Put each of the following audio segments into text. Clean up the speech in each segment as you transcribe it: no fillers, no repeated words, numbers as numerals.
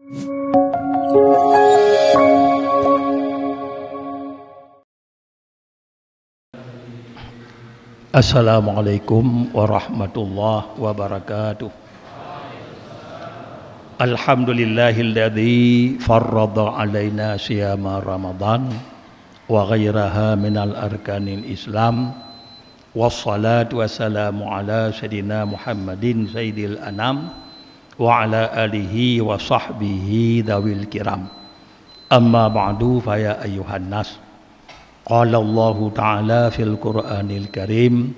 Assalamualaikum warahmatullahi wabarakatuh. Alhamdulillahilladzi farrada alaina siyama Ramadan wa ghairaha minal arkanil Islam. Wassalatu wassalamu ala sayyidina Muhammadin sayyidil anam wa ala alihi wa sahbihi dawil kiram. Amma ba'du fa ya ayyuhan nas. Qala Allah Ta'ala fil Qur'anil Karim.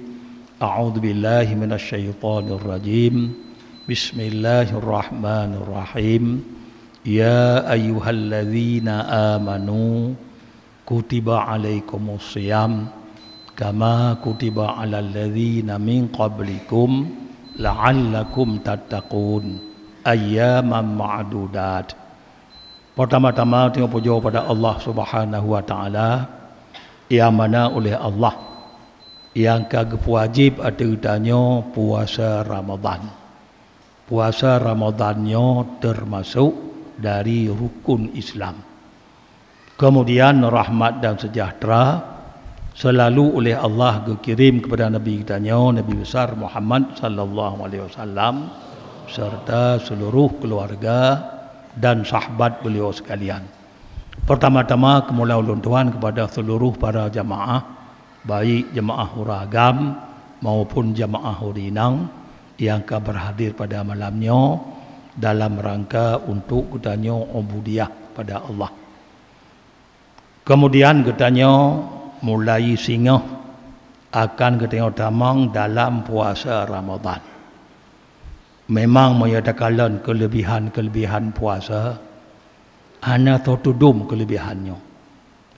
A'udzu billahi minasy syaithanir rajim. Bismillahirrahmanirrahim. Ya ayyuhalladzina amanu kutiba alaikumus shiyam kama kutiba alal ladzina min qablikum la'allakum tattaqun ayyaman ma'dudat. Pertama-tama tengok puja pada Allah Subhanahu wa taala yang mana oleh Allah yang kagak wajib adanya puasa Ramadan. Puasa Ramadannya termasuk dari rukun Islam. Kemudian rahmat dan sejahtera selalu oleh Allah dikirim kepada Nabi kitanya Nabi besar Muhammad sallallahu alaihi wasallam serta seluruh keluarga dan sahabat beliau sekalian. Pertama-tama kemuliaan ulun Tuhan kepada seluruh para jamaah, baik jamaah Huragam maupun jamaah Hurinang yang akan berhadir pada malamnya dalam rangka untuk katanya ubudiyah pada Allah. Kemudian katanya mulai singgah akan katanya tamang dalam puasa Ramadan. Memang menyatakan kelebihan-kelebihan puasa hanya tertudum kelebihannya.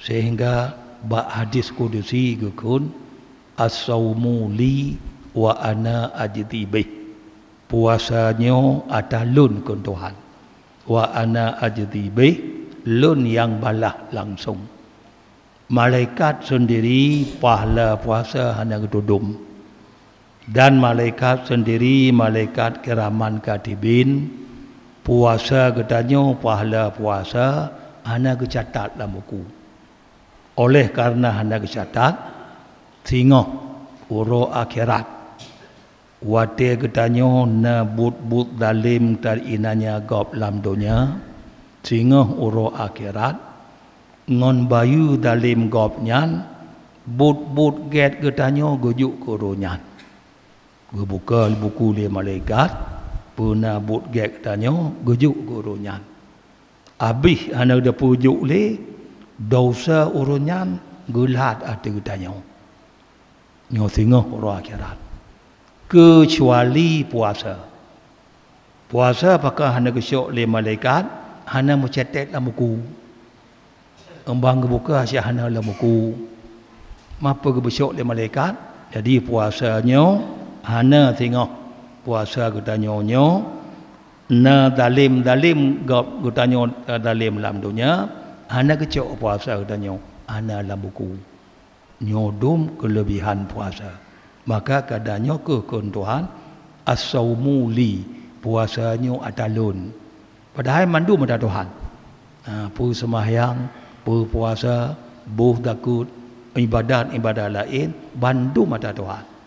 Sehingga bak hadis kudusi gukun as-saumu li wa ana ajdi bih. Puasanya atalun kun Tuhan. Wa ana ajdi bih, lun yang balah langsung. Malaikat sendiri pahala puasa hanya ketudum. Dan malaikat sendiri malaikat kiraman katibin puasa katanya pahala puasa hanya kecatat dalam buku. Oleh karena hanya kecatat sehingga uro akhirat wate katanya na but dalim tarinanya gop lam dunia sehingga uro akhirat ngon bayu dalim gop nyan but get katanya gujuk kuronyan. Gebuka buku le malaikat puna but get katanya gujuk kuronyan. Habis hanya ada pujuk le dosa urunyan gulat ati katanya. Nyo sehingga uro akhirat. Kecuali puasa. Puasa apakah hanya kesyok le malaikat hanya mencetak dalam buku. Embang kebuka asyik hanya dalam buku. Mapa kebesyok le malaikat. Jadi puasanya hanya tengok puasa katanya na dalim katanya dalim dalam dunia hanya kecok puasa katanya hanya dalam buku. Nyodum kelebihan puasa. Maka kadanya kekun Tuhan as-saumu li, puasanya atalun. Padahal mandu mata Tuhan. Pu sembahyang, pu puasa, buh takut, ibadat lain bandu mata Tuhan.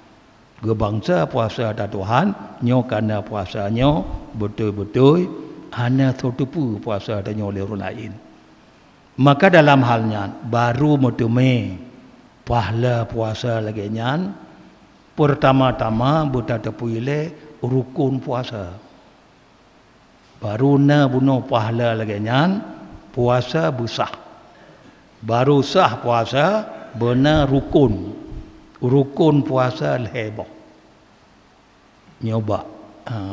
Gebangsa puasa ada Tuhan, nyo karena puasanya betul-betul hanya tertipu puasa adanya oleh orang lain. Maka dalam halnya baru metume pahala puasa lagi nyan. Pertama-tama buta tepuile rukun puasa. Baru na bunuh pahala lagi nyan puasa besar. Baru sah puasa benar rukun. Rukun puasa leheboh. Nyoba.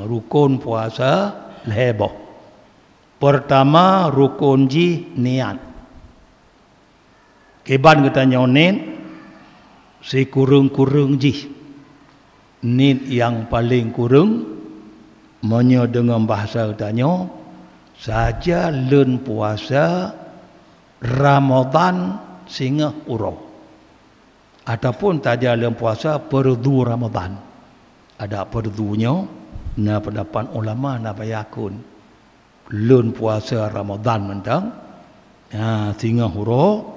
Rukun puasa leheboh. Pertama rukun ji niat. Keban kita nyonin si kurung-kurung ji. Nit yang paling kurung menyo dengan bahasa katanya saja len puasa Ramadan singa urau. Ataupun tak ada dalam puasa perdu Ramadan. Ada perdunya na pendapat ulama na bayakun. lun puasa Ramadan mentang singa huro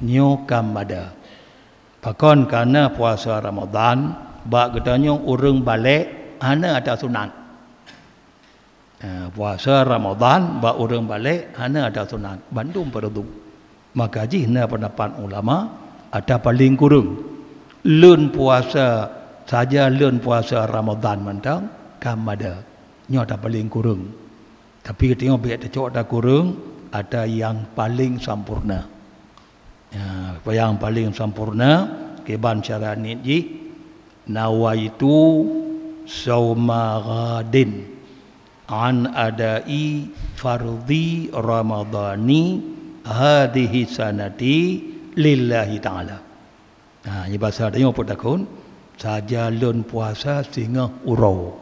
nyo kamada pakon karena puasa Ramadan bak katanya urang balik hana ada sunat puasa Ramadan bak urang balik hana ada sunat bandung fardu maka jihna pendapat ulama ada paling kurang lun puasa saja lun puasa Ramadan mentang kamada nyo ada paling kurang tapi ketika biar tecok ada kurang ada yang paling sempurna yang paling sempurna keban cara ni nawaitu sauma ghadin an adai fardhi ramadhani hadhihi sanati lillahi ta'ala ini bahasa dia apa takun saja lun puasa sehingga urau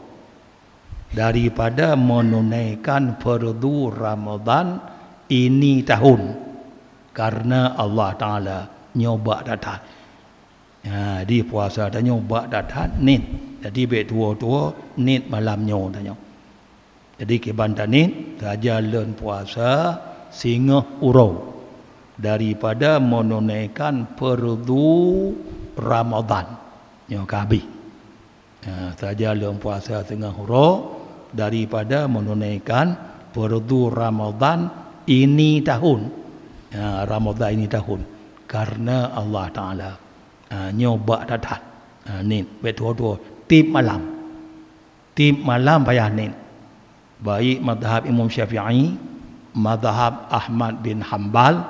daripada menunaikan fardu Ramadan ini tahun karena Allah Ta'ala nyoba datang di puasa dan nyoba datang nit jadi bet tua-tua nit malamnya tanya jadi kebantan nit saja lun puasa sehingga urau daripada menunaikan fardu Ramadan nyokabi saja lun puasa sehingga urau daripada menunaikan fardu Ramadan ini tahun Ramadan ini tahun karena Allah Ta'ala nyoba datang ni betul-betul tip malam payah ni baik madhab Imam Syafi'i madhab Ahmad bin Hanbal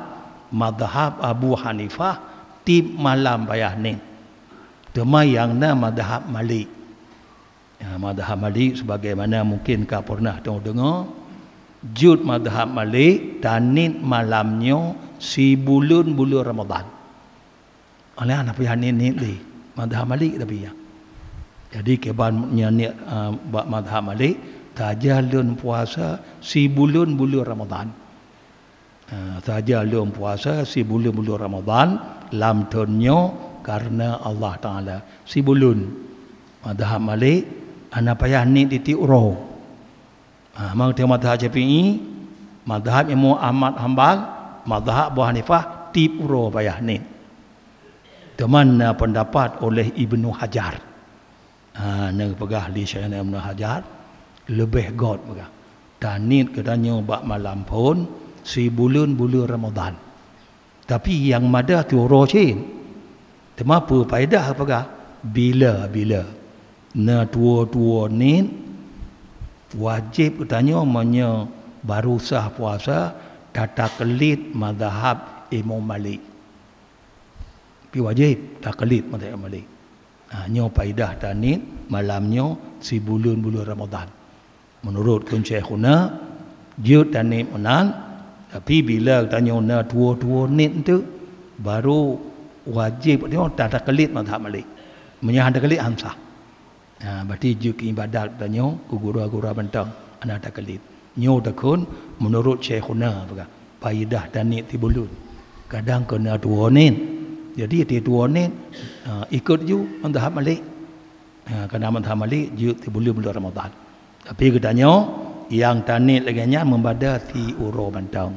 madhab Abu Hanifah tip malam payah ni tema yang na madhab Malik madhab Malik sebagaimana mungkin kau pernah dengar jud madhab Malik tanit malamnya si bulan Ramadan oleh anak pihak ni madhab Malik tapi ya jadi kebannya ni madhab Malik saja lun puasa si bulan Ramadan saja lun puasa si bulan Ramadan lam tahunnya karena Allah Ta'ala si bulan madhab Malik anak payah ni titik urau mang tengok madhab Syafi'i madhab Imam Ahmad Hanbal madhab Abu Hanifah tip urau payah ni teman pendapat oleh Ibnu Hajar nang pegah li Syekh Ibnu Hajar lebih god pegah tanit katanya bak malam pun si bulan Ramadan tapi yang mada tu urau cin tema apa faedah pegah bila na tua ni wajib katanya menye baru sah puasa tata kelit mazhab Imam Malik pi wajib tak kelit mazhab Malik nyo faedah tanit malamnya si bulan Ramadan menurut kun Syekhuna jud tanit menan tapi bila tanya na tua ni tu baru wajib dia tata kelit mazhab Malik menyah ada kelit hamsah berarti juk ibadat tanya ku guru-guru bentang ana taklid nyo takun menurut Syekhuna baga faedah tanit tibulun kadang kena dua nin jadi dia dua nin ikut ju mazhab Malik kena mazhab Malik ju tibulun bulan Ramadan tapi katanya yang tanit lagi nya membada ti uro bentang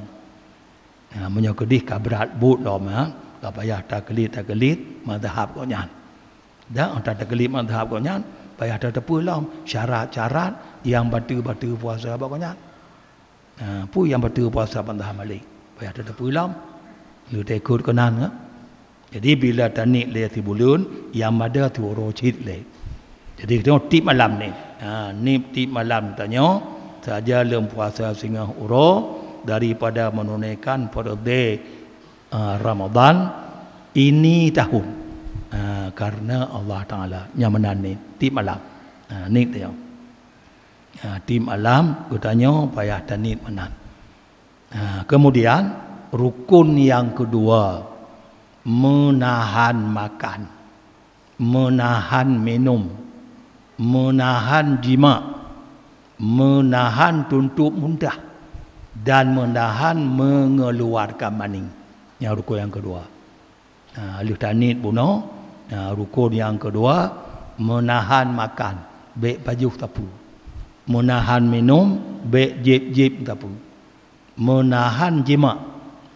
menyokudih kabrat but dom tak payah taklid mazhab ko nyan dah tak taklid mazhab ko nyan payah ada pulang syarat-syarat yang batu puasa pokoknya pu yang batu puasa mazhab Malik payah ada pulang lu tekut konan jadi bila tanik le ti bulun yang ada tu rocit le jadi tengok tip malam ni ni tip malam tanya saja lem puasa sehingga uro daripada menunaikan fardu Ramadan ini tahun karena Allah Ta'ala yang menani tip malam ni dia tip malam katanya payah tanit menan kemudian rukun yang kedua menahan makan menahan minum menahan jima menahan tuntut muntah dan menahan mengeluarkan maning yang rukun yang kedua alif tanit bunuh rukun yang kedua menahan makan baik baju tapu Menahan minum, baik jib tak apa. Menahan jima,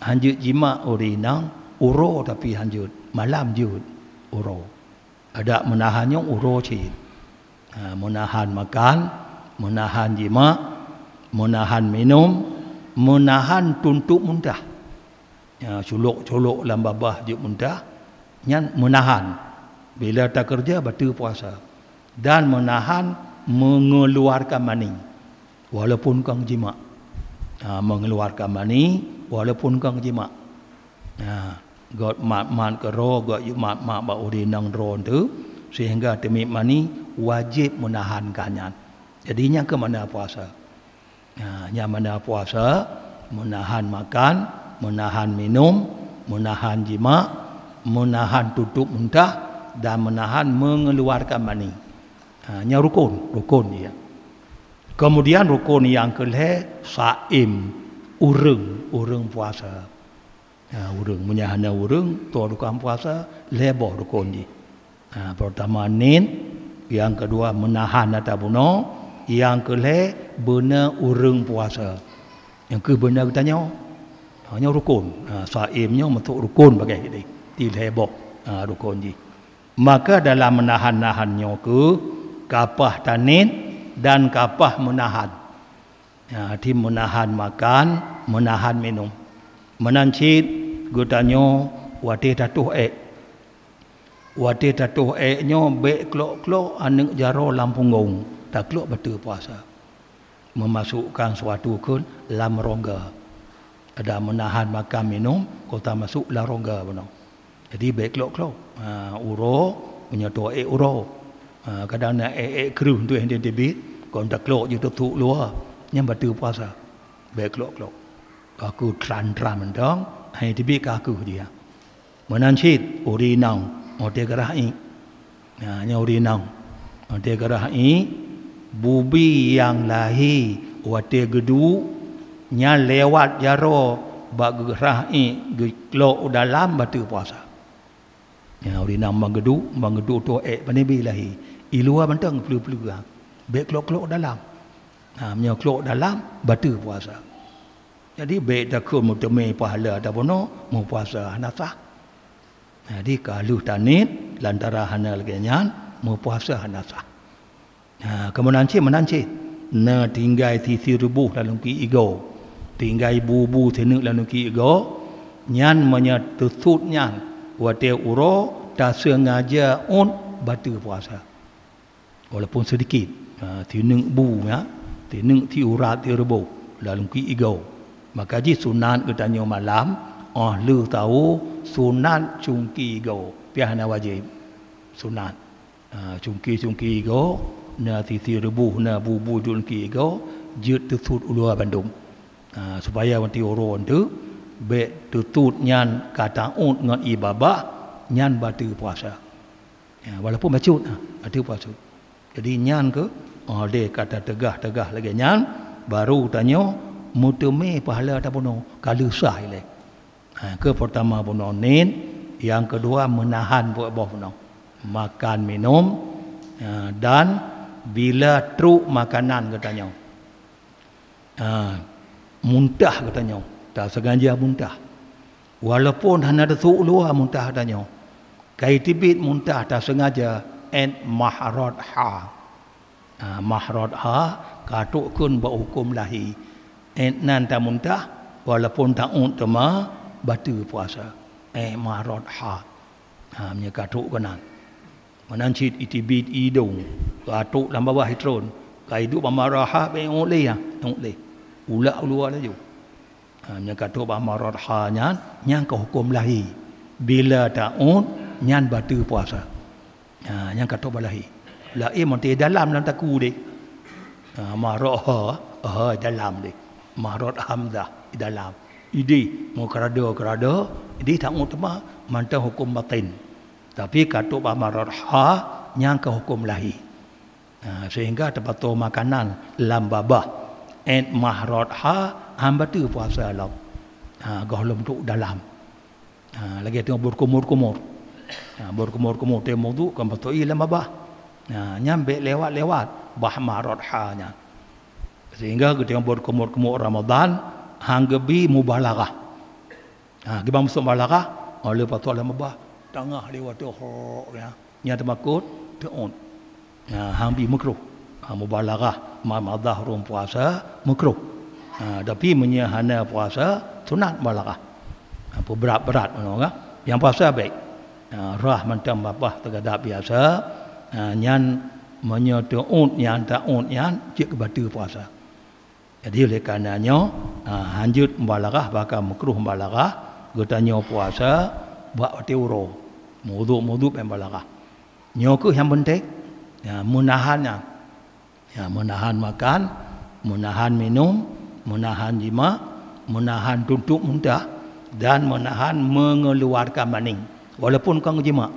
hanjut jima urinang, uro tapi hanjut malam jut uro. Ada menahan yang uro cik. Menahan makan, menahan jima, menahan minum, menahan tuntuk muntah. Colok-colok dalam babah jut muntah, yang menahan. Bila tak kerja batal puasa. Dan menahan mengeluarkan mani walaupun kang jima. Mengeluarkan mani walaupun kang jima. God mat kero god mat ba urinang dron tu sehingga demi mani wajib menahankannya. Jadinya ke mana puasa? Yang mana puasa menahan makan, menahan minum, menahan jima, menahan tutup muntah dan menahan mengeluarkan mani. Nya rukun dia. Kemudian rukun yang kelih saim, urung puasa. Urung menyahana urung tu rukun puasa lebo rukun ni. Pertama nin, yang kedua menahan atau buno, yang kelih benar urung puasa. Yang ke benar katanya hanya rukun. Saimnya untuk rukun bagai ini. Di lebo rukun ni. Maka dalam menahan-nahannya ke kapah tanin dan kapah menahan. Di menahan makan, menahan minum. Menancit gutanyo wate tatuh Wate tatuh nyo bek klok-klok anek jaro lampung gong. Tak klok betul puasa. Memasukkan suatu kun lam rongga. Ada menahan makan minum, kota masuk lam rongga benar. Jadi bek klok-klok. Uro punya tu uro. Kadang nak keruh tu yang dia debit, kalau tak klok je tutup luar, yang betul puasa. Baik klok. Aku tran mendang, hai debit ke aku dia. Menancit urinang, ote gerai. Nya urinang. Ote gerai bubi yang lahi wate gedu nya lewat jaro bag gerai klok dalam betul puasa. Ya urinang manggedu tu panebi lahi. Iluar bentang perlu-perlu gang. Baik klok-klok dalam. Punya klok dalam, batal puasa. Jadi baik tak ke mutame pahala tak bono, mau puasa hanasah. Jadi kalau tanit, lantara hana lagi nyan, mau puasa hanasah. Kemudian menancit. Na tinggal sisi rubuh dalam ki ego. Tinggal bubu tenuk dalam ki ego. Nyan menyatutut nyan. Wate uro, tak sengaja batal puasa. Walaupun sedikit. Tinung bu ya, tinung ti urat ti rebu dalam ki ego. Maka ji sunat katanya malam, lu tahu sunat cungki ego. Piahana wajib. Sunat. Cungki ego, na ti rebu na bu dalam ki ego, jut tutut ulua Bandung. Supaya wanti orang tu be tutut nyan kata ngan ibabah nyan batal puasa. Walaupun bacut, batal puasa. Jadi nyan ke dia kata tegah lagi nyan baru tanya mutame pahala tak puno kalau sah ile. Ke pertama puno nin, yang kedua menahan buat puno makan minum dan bila truk makanan katanya. Muntah katanya, tak sengaja muntah. Walaupun hanya ada truk luar muntah katanya. Kai tibit muntah tak sengaja mahrad katuk kun berhukum lahi nan tak muntah walaupun tak untama batal puasa mahrad punya katuk kanan menancit itibit hidung katuk dalam bawah hitron kaidu pamaraha be oleh ulak luar laju punya katuk mahrad nyan ke hukum lahi bila tak nyan batal puasa. Yang kata balahi. Lain monte dalam taku dek. Marah dalam dek. Marad hamzah dalam. Idi mau kerada. Idi tak utama mantau hukum batin. Tapi kata marad yang ke hukum lahi. Sehingga tempat makanan lam babah mahrad hamba tu puasa lam. Golom tu dalam. Lagi tengok berkumur-kumur. Berkumur-kumur temu tu kan betul ilam abah. Nyambe lewat bah marad nya. Sehingga ketika berkumur-kumur Ramadan hanggebi mubalaghah. Kita masuk mubalaghah oleh patut lah mabah tengah lewat tu ya. Nya termakut tuun. Hangbi makruh. Mubalaghah madah rum puasa makruh. Tapi menyahana puasa sunat mubalaghah. Apa berat-berat mana yang puasa baik. Rah macam apa tergadap biasa. Nyan menyotuun yang taun yang cik batu puasa. Jadi oleh karenanya hanjut mubalaghah bakal makruh mubalaghah getanya puasa buat teuro muduk mubalaghah. Nyoku yang penting menahannya. Menahan makan, menahan minum, menahan jima, menahan tutup muntah dan menahan mengeluarkan maning. Walaupun kau jima.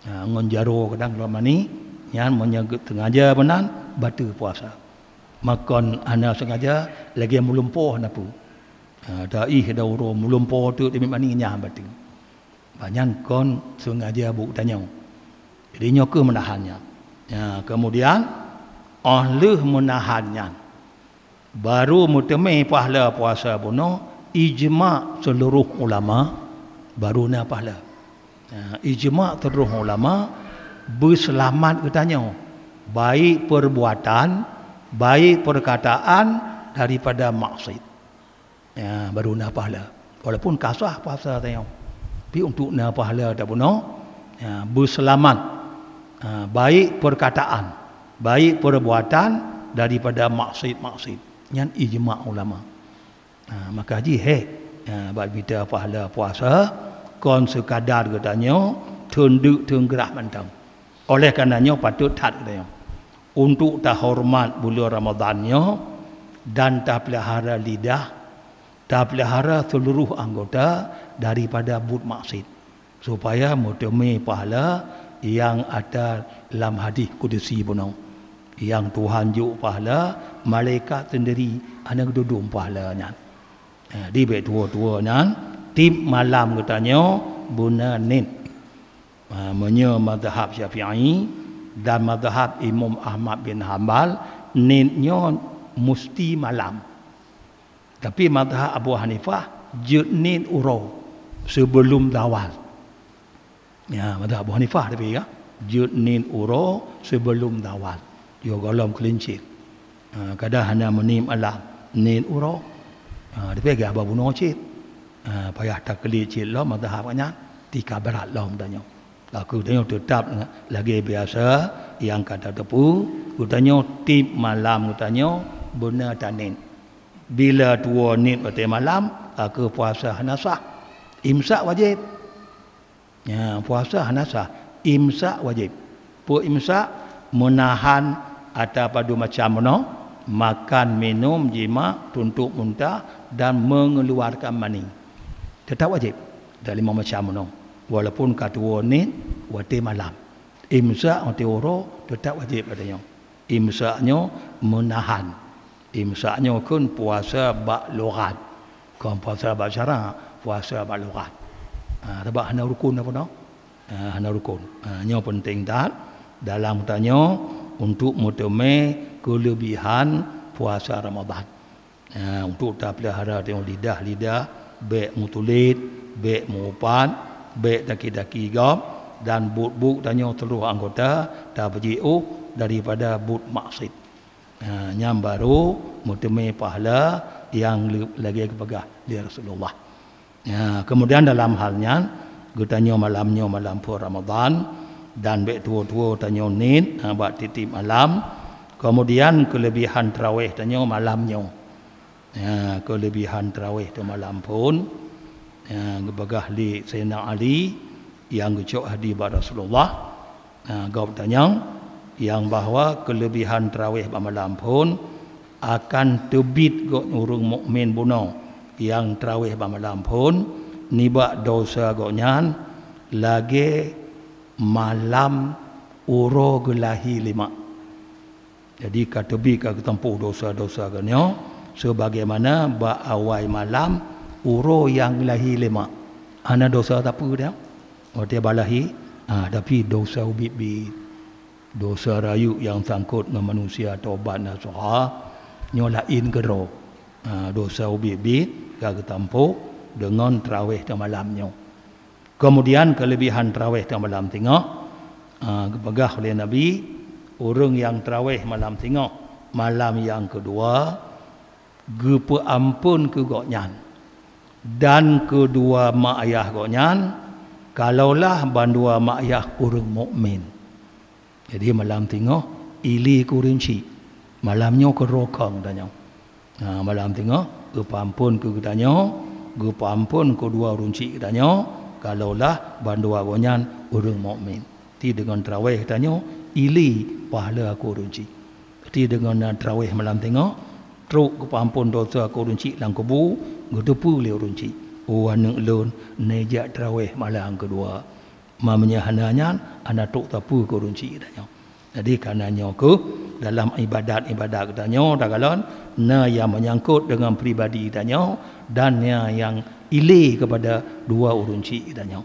Ngonjaro kadang keluar mani yang menyagut sengaja benan batal puasa. Makan ana sengaja lagi melumpuh napu. Dai dauro melumpuh tu demi mani nya batal. Banyak kon sengaja buk tanya. Jadi nyoke menahannya. Kemudian ahli menahannya. Baru mutame pahala puasa puno ijma seluruh ulama baru na pahala. Ijma seluruh ulama berselamat katanya baik perbuatan baik perkataan daripada maksiat. Baru na pahala. Walaupun kasah puasa tanya. Tapi untuk na pahala tak puno berselamat baik perkataan baik perbuatan daripada maksiat yang ijma ulama. Maka haji bab kita pahala puasa kon sekadar katanya tunduk tenggerah mantang. Oleh karenanya patut tat katanya untuk terhormat bulan Ramadannya dan tak pelihara lidah, tak pelihara seluruh anggota daripada bud maksiat supaya mutame pahala yang ada dalam hadis kudusi punong yang Tuhan juk pahala malaikat sendiri ana duduk pahalanya. Di baik tua-tua nan tip malam katanya buna nin. Menye mazhab Syafi'i dan mazhab Imam Ahmad bin Hanbal ninnya mesti malam. Tapi mazhab Abu Hanifah nin uro sebelum zawal. Mazhab Abu Hanifah tapi ya nin uro sebelum zawal. Yo golom kelincir. Kadang hanya menim alam nin uro. Tapi agak abu bunuh cik. Payah tak kelicit lah mazhab banyak. Tika berat lah tanya. Aku tanya tetap lagi biasa yang kata tepu. Aku tanya tip malam aku tanya benar tanin. Bila tua nit pada malam aku puasa hanasah. Imsak wajib. Puasa hanasah. Imsak wajib. Imsak menahan atau padu macam mana? Makan, minum, jima, tuntuk muntah dan mengeluarkan mani. Tetap wajib. Dari macam mana? Walaupun katua ni wati malam. Imsak wati oro tetap wajib katanya. Imsaknya menahan. Imsaknya kan puasa bak logat. Kan puasa bak syara, puasa bak logat. Sebab hana rukun apa no? Hana rukun. Nya penting tak dalam tanya untuk mutame kelebihan puasa Ramadan. Untuk tak pelihara tengok lidah, baik mutulit, baik mupan, baik daki-daki gam dan but-but tanya seluruh anggota tak berjiu daripada but maksiat. Yang baru mutame pahala yang lagi kepegah di Rasulullah. Kemudian dalam halnya gutanya malamnya malam pur Ramadan dan baik tua-tua tanya nit buat titip malam. Kemudian kelebihan tarawih tanya malamnya. Kelebihan tarawih tu malam pun gebagah li Sayyidina Ali yang gecok hadi pada Rasulullah. Gau tanya yang bahawa kelebihan tarawih malam pun akan terbit go urung mukmin buno yang tarawih malam pun nibak dosa go nyan lagi malam uro gelahi 5. Jadi katebi ka ketempuh dosa-dosa ganyo sebagaimana ba awai malam uro yang gelahi 5. Ana dosa tak apa dia. Dia balahi tapi dosa ubit-bit. Dosa rayu yang sangkut dengan manusia taubat nasuha nyolain gero dosa ubibit gak ketampu dengan tarawih di malamnya. Kemudian kelebihan tarawih di malam tengah kebagah oleh Nabi, orang yang tarawih malam tengah malam yang kedua gepe ampun ke goknyan dan kedua mak ayah goknyan kalaulah bandua mak ayah orang mukmin. Jadi malam tengah ili kurinci malamnya ke rokong danyo. Malam tengah gepe ampun ke danyo, gepe ampun kedua runci danyo kalaulah bandua goknyan orang mukmin. Ti dengan tarawih danyo ili pahala aku runci. Ti dengan tarawih malam tengah truk kepampun dosa aku runci lang kubu gedepu le runci. Anak lon nejak tarawih malam kedua. Mamanya hananya anak truk tapu aku runci danyo. Jadi karenanya ke dalam ibadat-ibadat danyo dagalon na yang menyangkut dengan pribadi danyo dan yang ili kepada dua urunci danyo.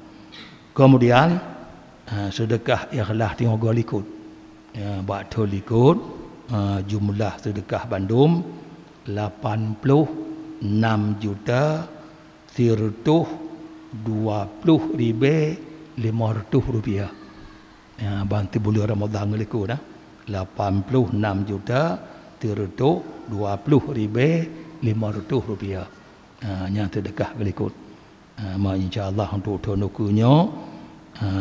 Kemudian sedekah ikhlas tengok golikut. Batul likut jumlah sedekah Bandung 86 juta 120,500 rupiah. Bantu bulan Ramadan golikut 86 juta 120,500 rupiah. Yang sedekah golikut. Insya-Allah untuk tonukunya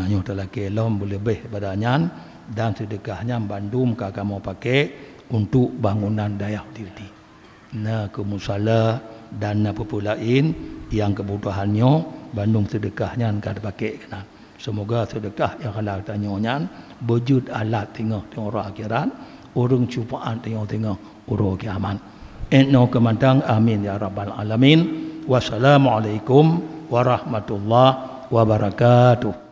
yang telah kelom boleh lebih badannya dan sedekahnya Bandung kakak mau pakai untuk bangunan daya diri. Nah kemusala dan apa lain yang kebutuhannya Bandung sedekahnya kada pakai kena. Semoga sedekah yang halal tanyonya wujud alat tengah orang akhirat, orang cupaan tengah orang kiamat. Inna kemandang amin ya rabbal alamin. Wassalamualaikum warahmatullahi wabarakatuh.